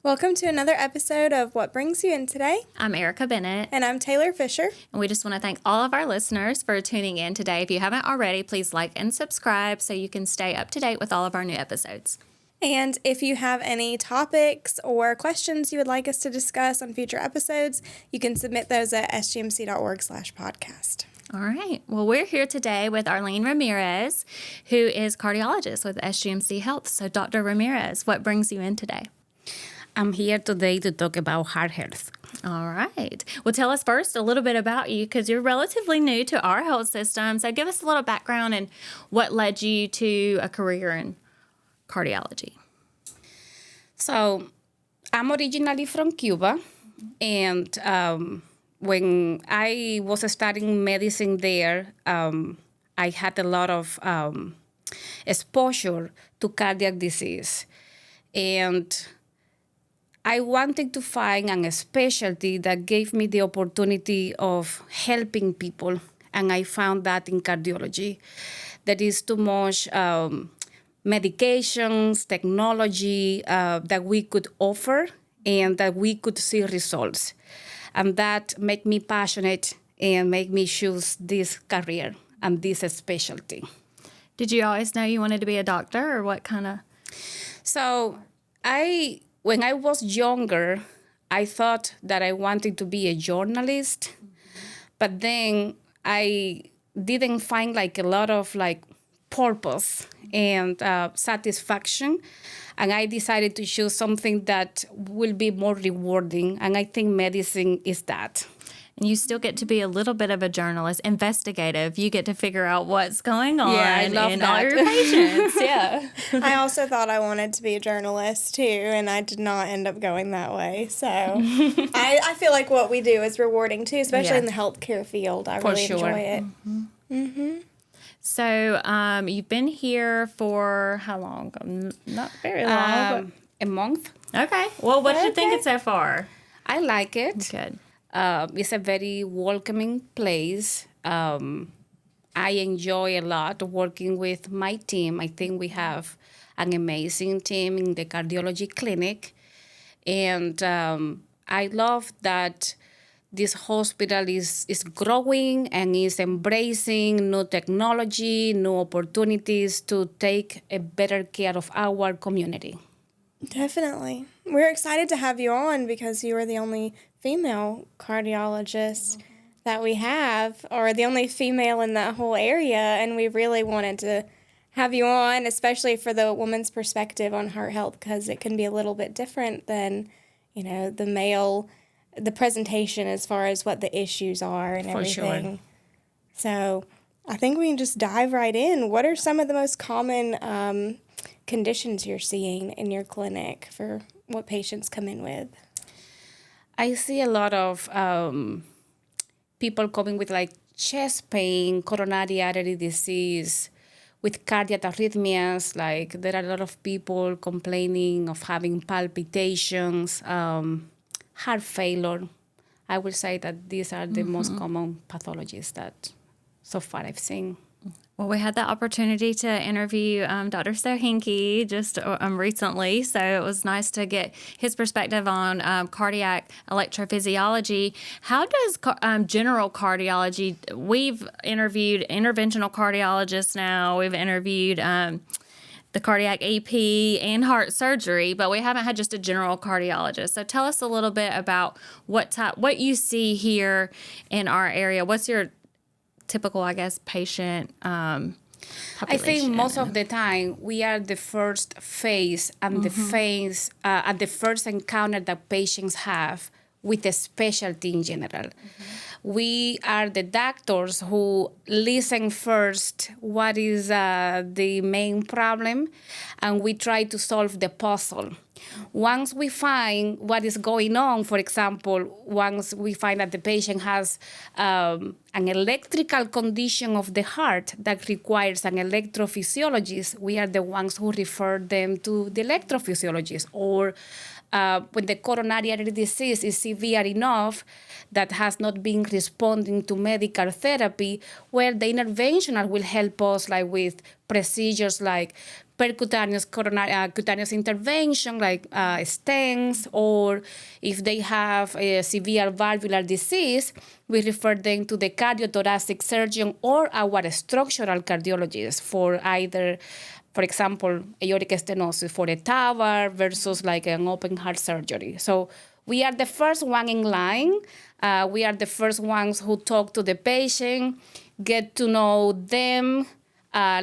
Welcome to another episode of What Brings You In Today. I'm Erica Bennett. And I'm Taylor Fisher. And we just want to thank all of our listeners for tuning in today. If you haven't already, please like and subscribe so you can stay up to date with all of our new episodes. And if you have any topics or questions you would like us to discuss on future episodes, you can submit those at sgmc.org/podcast. All right. Well, we're here today with Arleen Ramirez, who is cardiologist with SGMC Health. So, Dr. Ramirez, what brings you in today? I'm here today to talk about heart health. All right. Well, tell us first a little bit about you because you're relatively new to our health system. So give us a little background and what led you to a career in cardiology. So I'm originally from Cuba. And when I was studying medicine there, I had a lot of exposure to cardiac disease. And I wanted to find a specialty that gave me the opportunity of helping people, and I found that in cardiology. There is too much medications, technology that we could offer and that we could see results. And that made me passionate and made me choose this career and this specialty. Did you always know you wanted to be a doctor or what kind of? So when I was younger, I thought that I wanted to be a journalist, but then I didn't find a lot of purpose and satisfaction, and I decided to choose something that will be more rewarding, and I think medicine is that. And you still get to be a little bit of a journalist, investigative. You get to figure out what's going on I love in that. all your patients. Yeah. I also thought I wanted to be a journalist too, and I did not end up going that way. So I feel like what we do is rewarding too, especially in the healthcare field. I really enjoy it. Mm-hmm. Mm-hmm. So you've been here for how long? Not very long. A month. Okay. Well, what did you think it so far? I like it. Good. It's a very welcoming place. I enjoy a lot working with my team. I think we have an amazing team in the cardiology clinic. And I love that this hospital is growing and is embracing new technology, new opportunities to take a better care of our community. Definitely. We're excited to have you on because you are the only female cardiologist that we have, or the only female in that whole area, and we really wanted to have you on, especially for the woman's perspective on heart health, because it can be a little bit different than, the presentation as far as what the issues are and everything. Sure. So I think we can just dive right in. What are some of the most common conditions you're seeing in your clinic for what patients come in with? I see a lot of people coming with chest pain, coronary artery disease, with cardiac arrhythmias. There are a lot of people complaining of having palpitations, heart failure. I would say that these are the most common pathologies that so far I've seen. Well, we had the opportunity to interview Dr. Sohinki just recently, so it was nice to get his perspective on cardiac electrophysiology. How does general cardiology, we've interviewed interventional cardiologists now, we've interviewed the cardiac AP and heart surgery, but we haven't had just a general cardiologist. So tell us a little bit about what you see here in our area. What's your typical, patient population? I think most of the time we are the first phase and the phase at the first encounter that patients have with a specialty in general. We are the doctors who listen first what is the main problem, and we try to solve the puzzle. Once we find what is going on, for example, once we find that the patient has an electrical condition of the heart that requires an electrophysiologist, we are the ones who refer them to the electrophysiologist. Or when the coronary artery disease is severe enough that has not been responding to medical therapy, where the interventional will help us with procedures like percutaneous cutaneous intervention like stents, or if they have a severe valvular disease, we refer them to the cardiothoracic surgeon or our structural cardiologist for either, for example, aortic stenosis for a TAVR versus like an open heart surgery. So we are the first one in line. We are the first ones who talk to the patient, get to know them,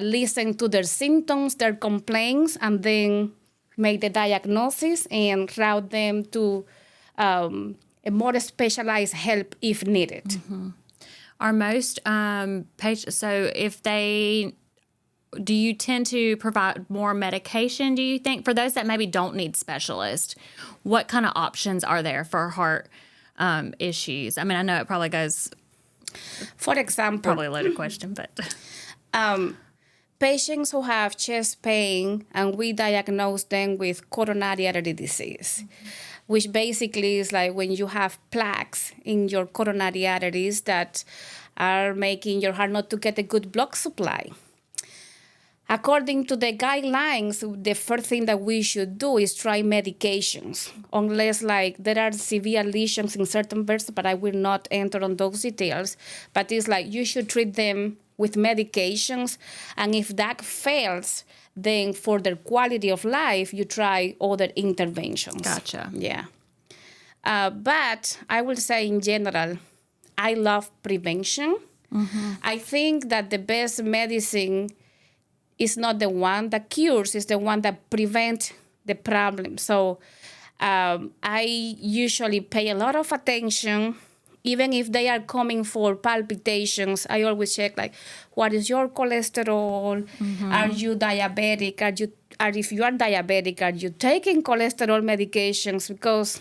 listen to their symptoms, their complaints, and then make the diagnosis and route them to a more specialized help if needed. Mm-hmm. Are most patients, so if they, do you tend to provide more medication, do you think, for those that maybe don't need specialists? What kind of options are there for heart issues? I mean, I know it probably goes, for example, probably a loaded question, but... Patients who have chest pain, and we diagnose them with coronary artery disease, which basically is like when you have plaques in your coronary arteries that are making your heart not to get a good blood supply. According to the guidelines, the first thing that we should do is try medications, unless like there are severe lesions in certain vertebrae, but I will not enter on those details. But it's like you should treat them with medications, and if that fails, then for their quality of life, you try other interventions. Gotcha. Yeah. But I will say in general, I love prevention. Mm-hmm. I think that the best medicine is not the one that cures, it's the one that prevents the problem. So I usually pay a lot of attention. Even if they are coming for palpitations, I always check, like, what is your cholesterol? Mm-hmm. Are you diabetic? If you are diabetic, are you taking cholesterol medications? Because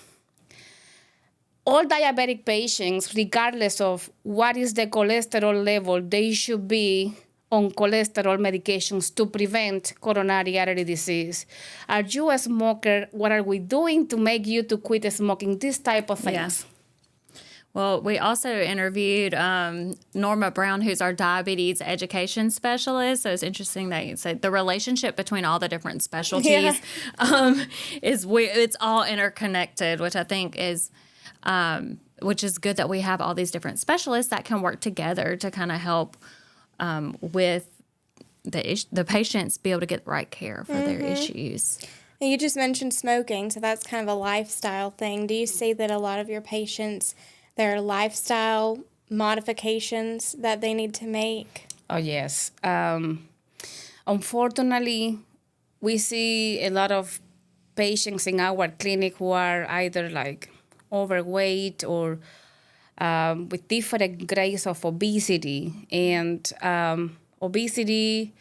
all diabetic patients, regardless of what is the cholesterol level, they should be on cholesterol medications to prevent coronary artery disease. Are you a smoker? What are we doing to make you to quit smoking? This type of things. Yeah. Well, we also interviewed Norma Brown, who's our diabetes education specialist. So it's interesting that you said the relationship between all the different specialties it's all interconnected, which I think is which is good that we have all these different specialists that can work together to kind of help with the patients be able to get the right care for their issues. And you just mentioned smoking, so that's kind of a lifestyle thing. Do you see that a lot of your patients, there are lifestyle modifications that they need to make? Oh, yes. Unfortunately, we see a lot of patients in our clinic who are either like overweight or with different grades of obesity. And obesity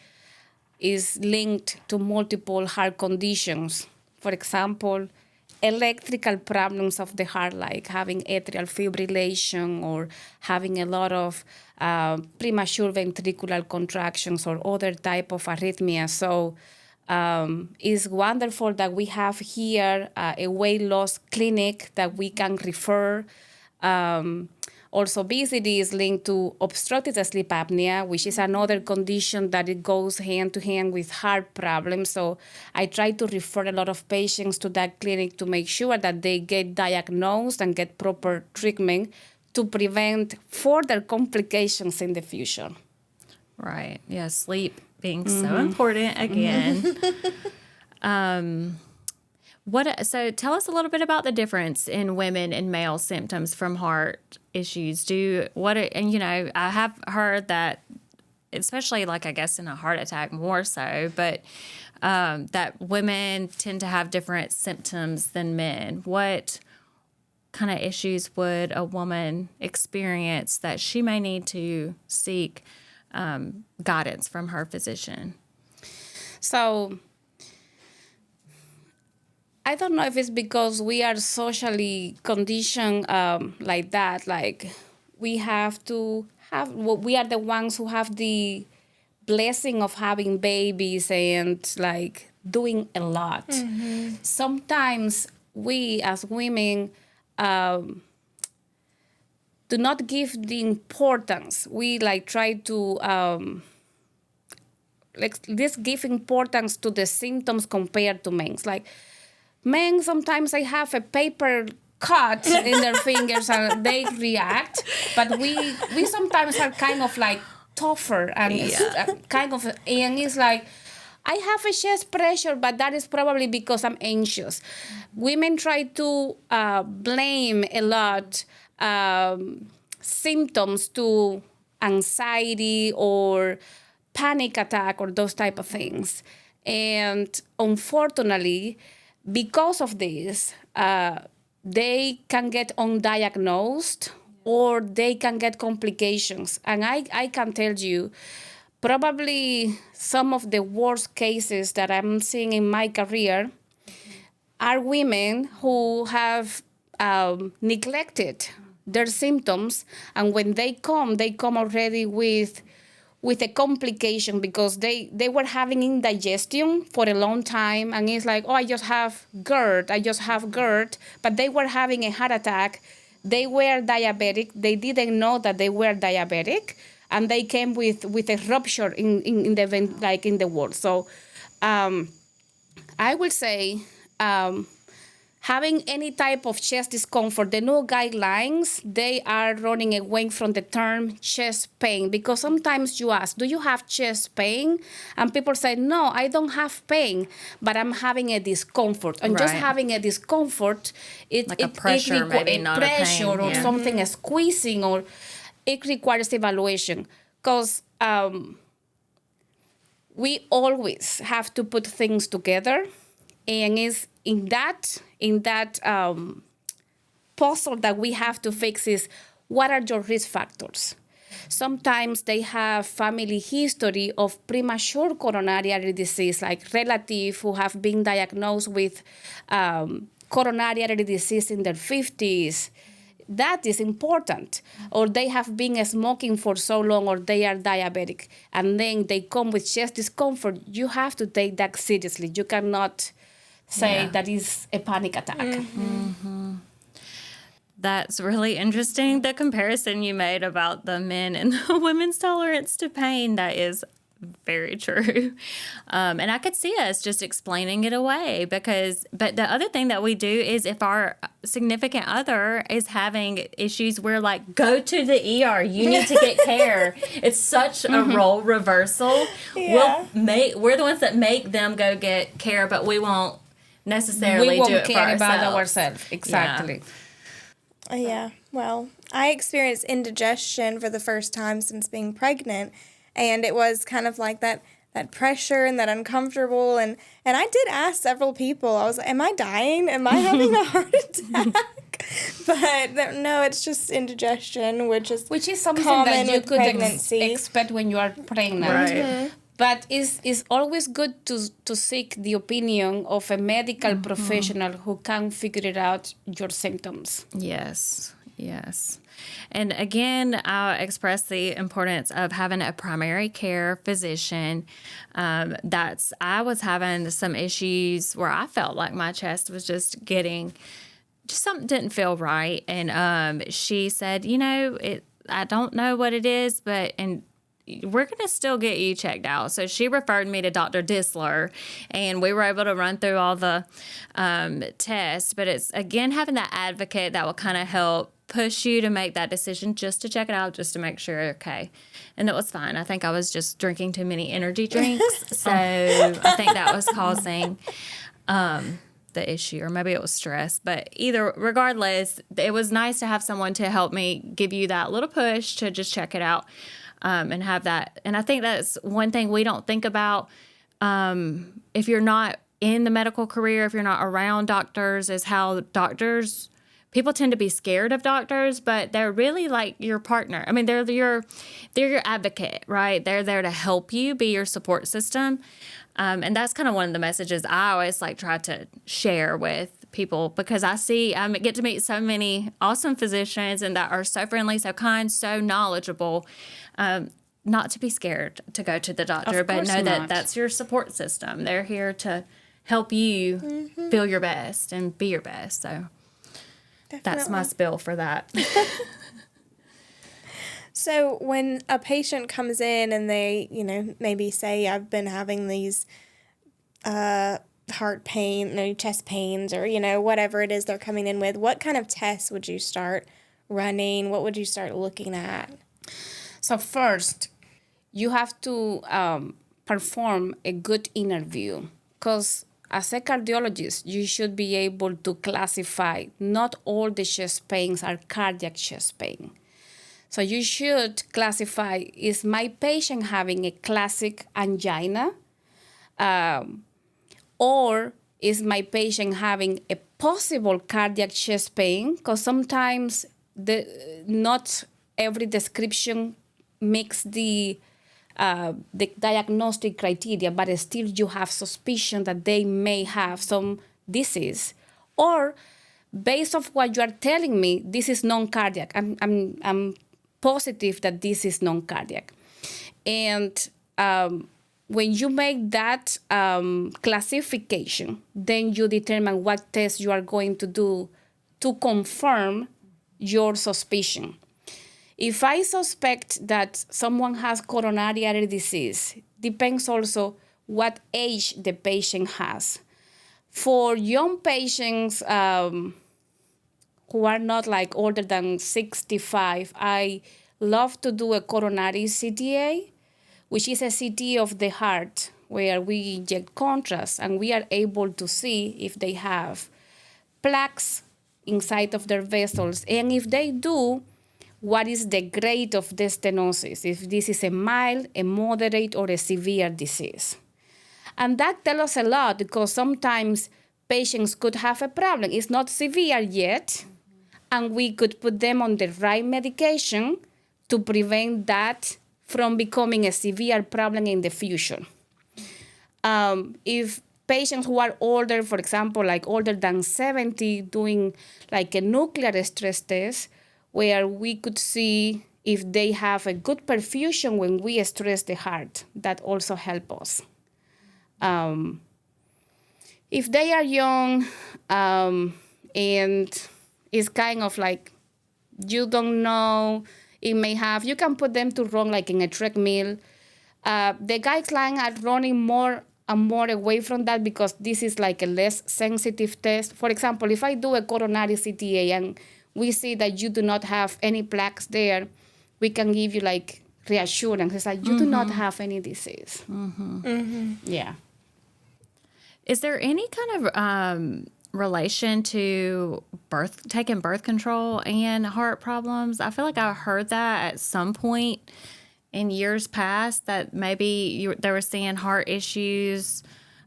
is linked to multiple heart conditions. For example, electrical problems of the heart, like having atrial fibrillation or having a lot of premature ventricular contractions or other type of arrhythmia. So it's wonderful that we have here a weight loss clinic that we can refer. Also, obesity is linked to obstructive sleep apnea, which is another condition that it goes hand to hand with heart problems. So I try to refer a lot of patients to that clinic to make sure that they get diagnosed and get proper treatment to prevent further complications in the future. Right. Yeah, sleep being so important again. So tell us a little bit about the difference in women and male symptoms from heart issues. I have heard that, especially like I guess in a heart attack more so, but that women tend to have different symptoms than men. What kind of issues would a woman experience that she may need to seek guidance from her physician? So I don't know if it's because we are socially conditioned like that. Like we are the ones who have the blessing of having babies and like doing a lot. Mm-hmm. Sometimes we as women do not give the importance. We like try to let's give importance to the symptoms compared to men. Like men, sometimes they have a paper cut in their fingers and they react, but we sometimes are kind of like tougher and kind of, and it's like, I have a chest pressure, but that is probably because I'm anxious. Women try to blame a lot symptoms to anxiety or panic attack or those type of things. And unfortunately, because of this, they can get undiagnosed or they can get complications. And I can tell you, probably some of the worst cases that I'm seeing in my career are women who have neglected their symptoms, and when they come already with a complication because they were having indigestion for a long time, and it's like, oh, I just have GERD, but they were having a heart attack. They were diabetic. They didn't know that they were diabetic, and they came with a rupture in the vein, like in the wall. So I will say having any type of chest discomfort, the new guidelines, they are running away from the term chest pain, because sometimes you ask, do you have chest pain? And people say, no, I don't have pain, but I'm having a discomfort. And just having a discomfort, like a pressure, maybe not a pain. Or something, a squeezing, or it requires evaluation, because we always have to put things together, and is in that puzzle that we have to fix is, what are your risk factors? Sometimes they have family history of premature coronary artery disease, like relatives who have been diagnosed with coronary artery disease in their 50s. That is important. Or they have been smoking for so long, or they are diabetic, and then they come with chest discomfort. You have to take that seriously. You cannot say that is a panic attack. Mm-hmm. That's really interesting, the comparison you made about the men and the women's tolerance to pain. That is very true. And I could see us just explaining it away but the other thing that we do is, if our significant other is having issues, we're like, go to the ER, you need to get care. It's such a role reversal. We're the ones that make them go get care, but we won't necessarily do it for ourselves. About ourselves. Exactly. Yeah. Well, I experienced indigestion for the first time since being pregnant, and it was kind of like that pressure and that uncomfortable, and I did ask several people. I was like, am I dying? Am I having a heart attack? But no, it's just indigestion, which is something common that you could pregnancy. Expect when you are pregnant. Right. Mm-hmm. But it's always good to seek the opinion of a medical professional who can figure it out, your symptoms. Yes. And again, I'll express the importance of having a primary care physician. I was having some issues where I felt like my chest was just something didn't feel right. And she said, I don't know what it is, and we're going to still get you checked out. So she referred me to Dr. Disler, and we were able to run through all the tests. But it's, again, having that advocate that will kind of help push you to make that decision, just to check it out, just to make sure you're okay. And it was fine. I think I was just drinking too many energy drinks. So I think that was causing the issue, or maybe it was stress. But regardless, it was nice to have someone to help me give you that little push to just check it out. And have that. And I think that's one thing we don't think about if you're not in the medical career, if you're not around doctors, is how people tend to be scared of doctors, but they're really like your partner. I mean, they're your advocate, right? They're there to help you, be your support system. And that's kind of one of the messages I always try to share with people, because I get to meet so many awesome physicians, and that are so friendly, so kind, so knowledgeable. Not to be scared to go to the doctor, but know that that's your support system. They're here to help you feel your best and be your best. So that's my spiel for that. So when a patient comes in and they, maybe say, I've been having these heart pain, chest pains, or, whatever it is they're coming in with, what kind of tests would you start running? What would you start looking at? So first, you have to perform a good interview, because as a cardiologist, you should be able to classify not all the chest pains are cardiac chest pain. So you should classify, is my patient having a classic angina? Or is my patient having a possible cardiac chest pain? Because sometimes not every description makes the diagnostic criteria, but still you have suspicion that they may have some disease. Or based on what you are telling me, this is non-cardiac. I'm positive that this is non-cardiac. And when you make that classification, then you determine what test you are going to do to confirm your suspicion. If I suspect that someone has coronary artery disease, depends also what age the patient has. For young patients who are not like older than 65, I love to do a coronary CTA, which is a CT of the heart, where we inject contrast and we are able to see if they have plaques inside of their vessels. And if they do, what is the grade of the stenosis, if this is a mild, a moderate, or a severe disease. And that tells us a lot, because sometimes patients could have a problem. It's not severe yet, and we could put them on the right medication to prevent that from becoming a severe problem in the future. If patients who are older, for example, like older than 70, doing like a nuclear stress test, where we could see if they have a good perfusion when we stress the heart, that also helps us. If they are young and it's kind of like you don't know, it may have, you can put them to run like in a treadmill. The guidelines are running more and more away from that, because this is like a less sensitive test. For example, if I do a coronary CTA and we see that you do not have any plaques there, we can give you like reassurance. It's like, you do not have any disease. Yeah. Is there any kind of relation to taking birth control and heart problems? I feel like I heard that at some point in years past, that maybe they were seeing heart issues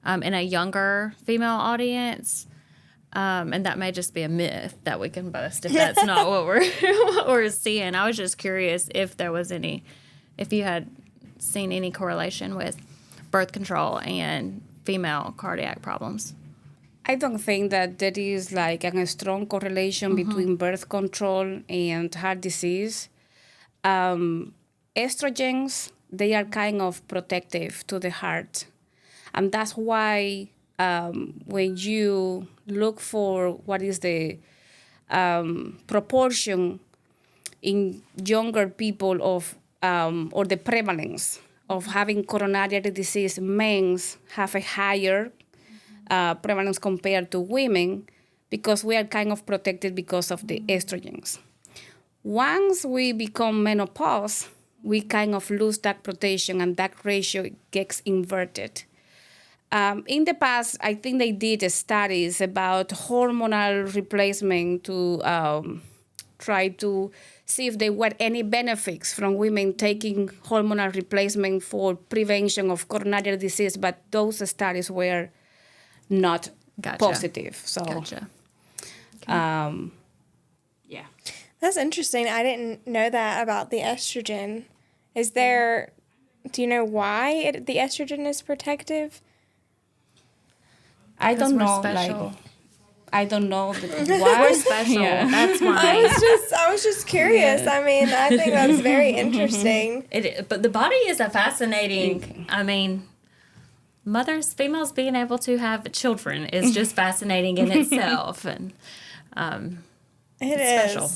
in a younger female audience. And that may just be a myth that we can bust if that's not what we're seeing. I was just curious if you had seen any correlation with birth control and female cardiac problems. I don't think that there is like a strong correlation between birth control and heart disease. Estrogens, they are kind of protective to the heart. And that's why when you look for what is the proportion in younger people of, or the prevalence of having coronary artery disease, men have a higher prevalence compared to women, because we are kind of protected because of the estrogens. Once we become menopause, we kind of lose that protection, and that ratio gets inverted. In the past, I think they did studies about hormonal replacement to try to see if there were any benefits from women taking hormonal replacement for prevention of coronary disease, but those studies were not positive. So, Gotcha. Yeah. That's interesting. I didn't know that about the estrogen. Do you know why the estrogen is protective? I don't know. Special. I don't know why. We're special. Yeah. That's why. I was just curious. Yeah. I mean, I think that's very interesting. But the body is a fascinating. I mean, females being able to have children is just fascinating in itself, and it's special.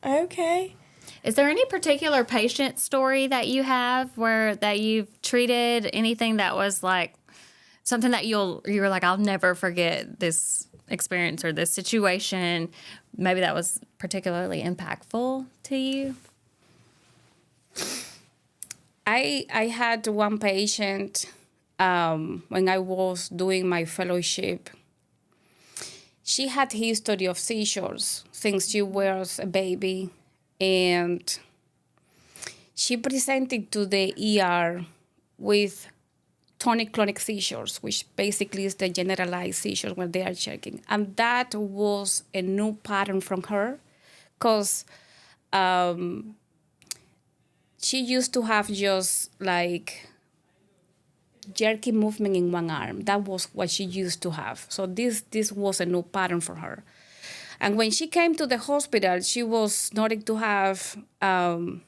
Okay. Is there any particular patient story that you have that you've treated, anything that was like something that you were like, I'll never forget this experience or this situation, maybe that was particularly impactful to you? I had one patient when I was doing my fellowship. She had history of seizures since she was a baby, and she presented to the ER with tonic-clonic seizures, which basically is the generalized seizures when they are checking. And that was a new pattern from her, because she used to have just like jerky movement in one arm. That was what she used to have. So this was a new pattern for her. And when she came to the hospital, she was starting to have very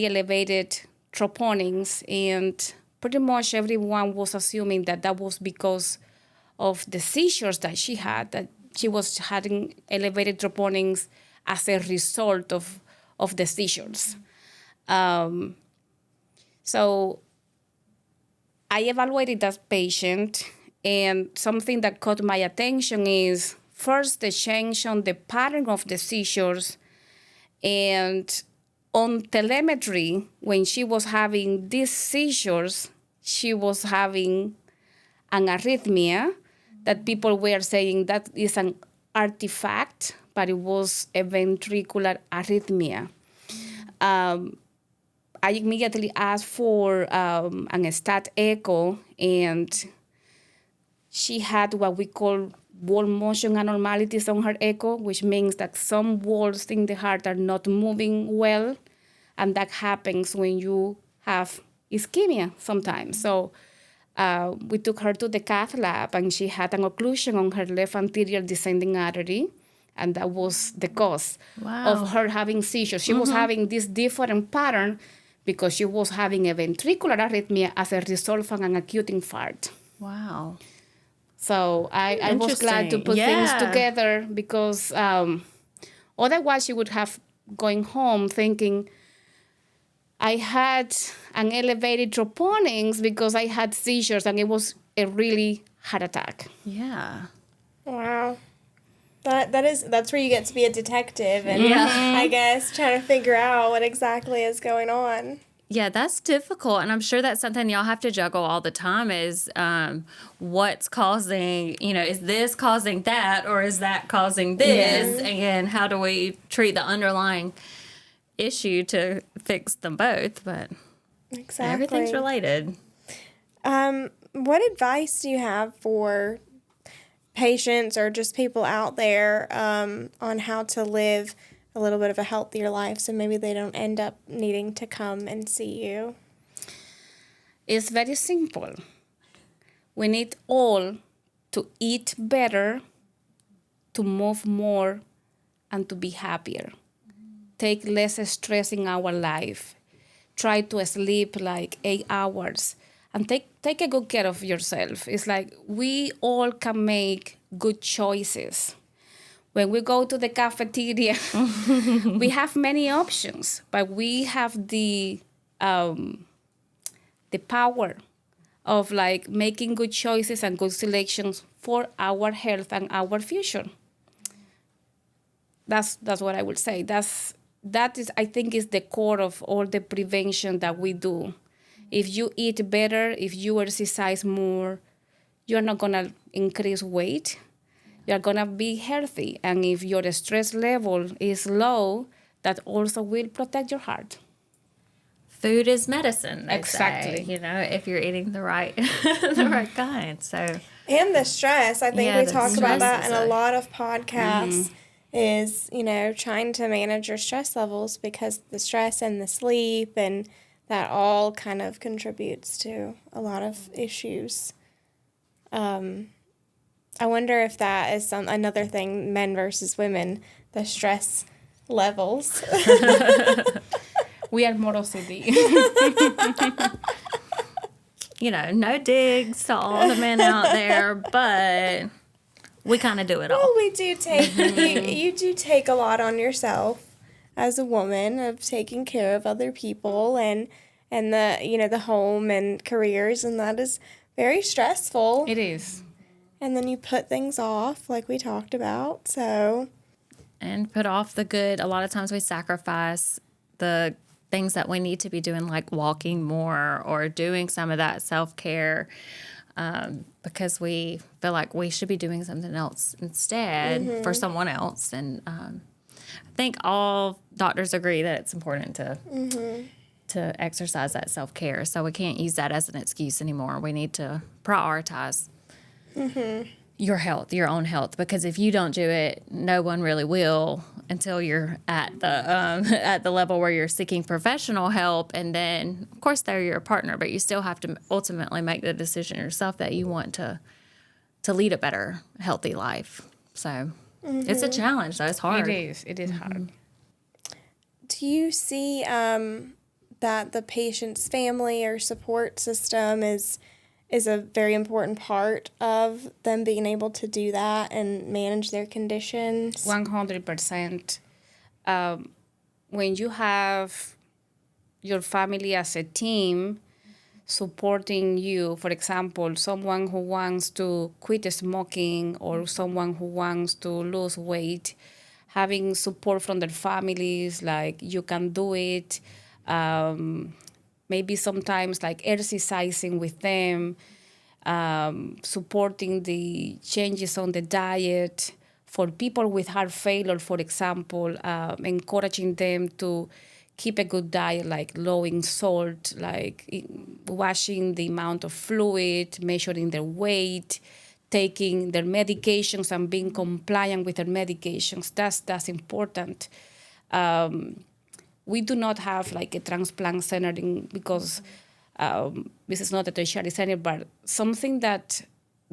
elevated troponins, and pretty much everyone was assuming that was because of the seizures that she had, that she was having elevated troponins as a result of the seizures. So I evaluated that patient, and something that caught my attention is first the change on the pattern of the seizures, and on telemetry, when she was having these seizures, she was having an arrhythmia that people were saying that is an artifact, but it was a ventricular arrhythmia. I immediately asked for an stat echo, and she had what we call wall motion abnormalities on her echo, which means that some walls in the heart are not moving well, and that happens when you have ischemia sometimes. So we took her to the cath lab, and she had an occlusion on her left anterior descending artery, and that was the cause of her having seizures. She was having this different pattern because she was having a ventricular arrhythmia as a result of an acute infarct. Wow. So I was glad to put things together, because otherwise she would have going home thinking, I had an elevated troponins because I had seizures, and it was a really heart attack. Yeah. Wow. That's where you get to be a detective and I guess trying to figure out what exactly is going on. Yeah, that's difficult. And I'm sure that's something y'all have to juggle all the time is what's causing, is this causing that, or is that causing this? And how do we treat the underlying issue to fix them both? But exactly, everything's related. What advice do you have for patients or just people out there on how to live a little bit of a healthier life so maybe they don't end up needing to come and see you? It's very simple. We need all to eat better, to move more, and to be happier. Take less stress in our life. Try to sleep like 8 hours. And take a good care of yourself. It's like we all can make good choices. When we go to the cafeteria, we have many options, but we have the power of like making good choices and good selections for our health and our future. That's what I would say. That is, I think, is the core of all the prevention that we do. If you eat better, if you exercise more, you're not going to increase weight. You're going to be healthy. And if your stress level is low, that also will protect your heart. Food is medicine, they Exactly. say, if you're eating the right the right kind. So And the stress. I think we the talk about stress that is in a lot of podcasts is, trying to manage your stress levels, because the stress and the sleep and that all kind of contributes to a lot of issues. I wonder if that is another thing, men versus women, the stress levels. We are more OCD. No digs to all the men out there, but we kind of do it all. Well, we do take, you do take a lot on yourself. as a woman of taking care of other people and the, the home and careers, and that is very stressful. It is. And then you put things off like we talked about. So, and put off the good. A lot of times we sacrifice the things that we need to be doing, like walking more or doing some of that self-care, because we feel like we should be doing something else instead for someone else. And I think all doctors agree that it's important to exercise that self-care. So we can't use that as an excuse anymore. We need to prioritize your health, your own health, because if you don't do it, no one really will until you're at the level where you're seeking professional help. And then, of course, they're your partner, but you still have to ultimately make the decision yourself that you want to lead a better, healthy life. So it's a challenge, though. It's hard. It is. It is hard. do you see that the patient's family or support system is a very important part of them being able to do that and manage their conditions? 100%. When you have your family as a team supporting you, for example, someone who wants to quit smoking or someone who wants to lose weight, having support from their families, like you can do it, maybe sometimes like exercising with them, supporting the changes on the diet. For people with heart failure, for example, encouraging them to keep a good diet, like lowering salt, like watching the amount of fluid, measuring their weight, taking their medications and being compliant with their medications. That's important. We do not have like a transplant center because this is not a tertiary center, but something that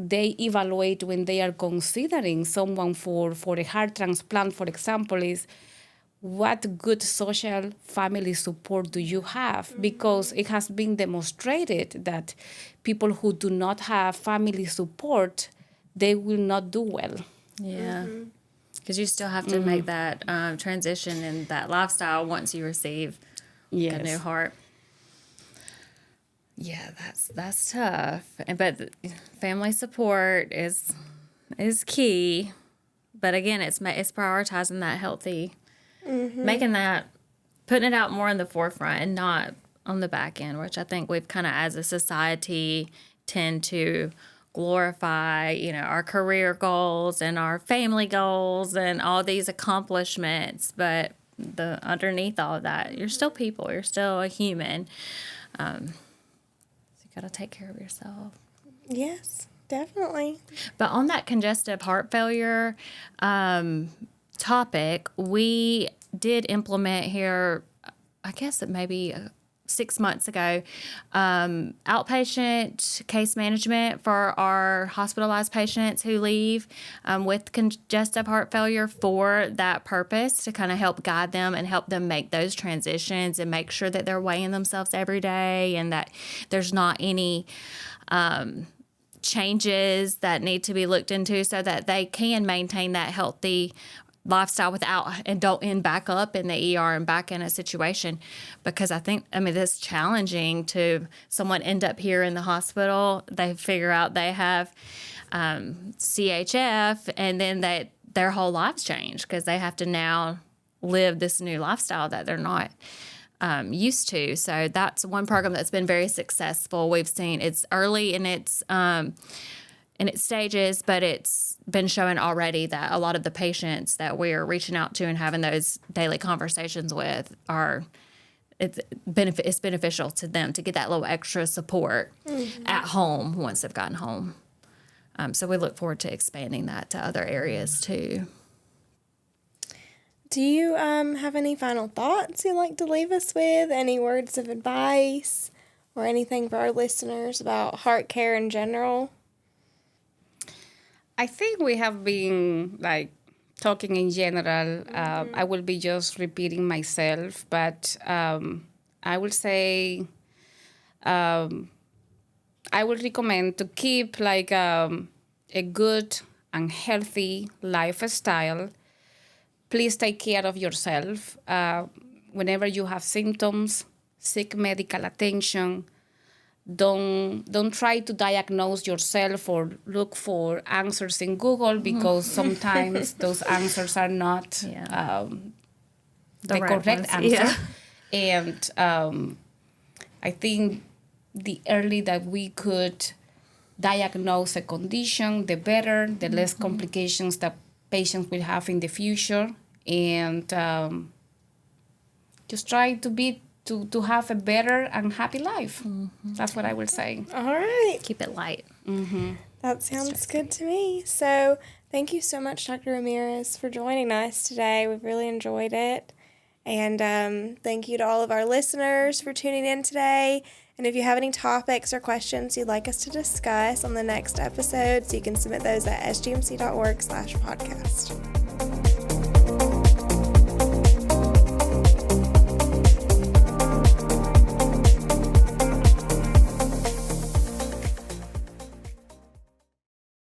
they evaluate when they are considering someone for a heart transplant, for example, is what good social family support do you have? Because it has been demonstrated that people who do not have family support, they will not do well. Yeah. Because you still have to make that transition in that lifestyle once you receive a new heart. Yeah, that's tough. But family support is key. But again, it's prioritizing that healthy, making that, putting it out more in the forefront and not on the back end, which I think we've kind of as a society tend to glorify, our career goals and our family goals and all these accomplishments. But underneath all of that, you're still people. You're still a human. Got to take care of yourself. Yes, definitely. But on that congestive heart failure topic, we did implement here, I guess it maybe 6 months ago, outpatient case management for our hospitalized patients who leave with congestive heart failure for that purpose, to kind of help guide them and help them make those transitions and make sure that they're weighing themselves every day and that there's not any changes that need to be looked into so that they can maintain that healthy lifestyle and don't end back up in the ER and back in a situation. Because it's challenging to someone end up here in the hospital, they figure out they have CHF, and then their whole lives change because they have to now live this new lifestyle that they're not used to. So that's one program that's been very successful. We've seen it's early in its stages, but it's been showing already that a lot of the patients that we're reaching out to and having those daily conversations with it's beneficial to them to get that little extra support at home once they've gotten home. So we look forward to expanding that to other areas too. Do you have any final thoughts you'd like to leave us with? Any words of advice or anything for our listeners about heart care in general? I think we have been talking in general. I will be just repeating myself, but I will say I would recommend to keep a good and healthy lifestyle, please take care of yourself. Whenever you have symptoms, seek medical attention. Don't try to diagnose yourself or look for answers in Google, because sometimes those answers are not the right correct ones. answer. Yeah. And I think the early that we could diagnose a condition, the better, the less complications that patients will have in the future. And just try to have a better and happy life. That's what I will say. All right. Keep it light. That sounds good to me. So thank you so much, Dr. Ramirez, for joining us today. We've really enjoyed it. And thank you to all of our listeners for tuning in today. And if you have any topics or questions you'd like us to discuss on the next episode, so you can submit those at sgmc.org/podcast.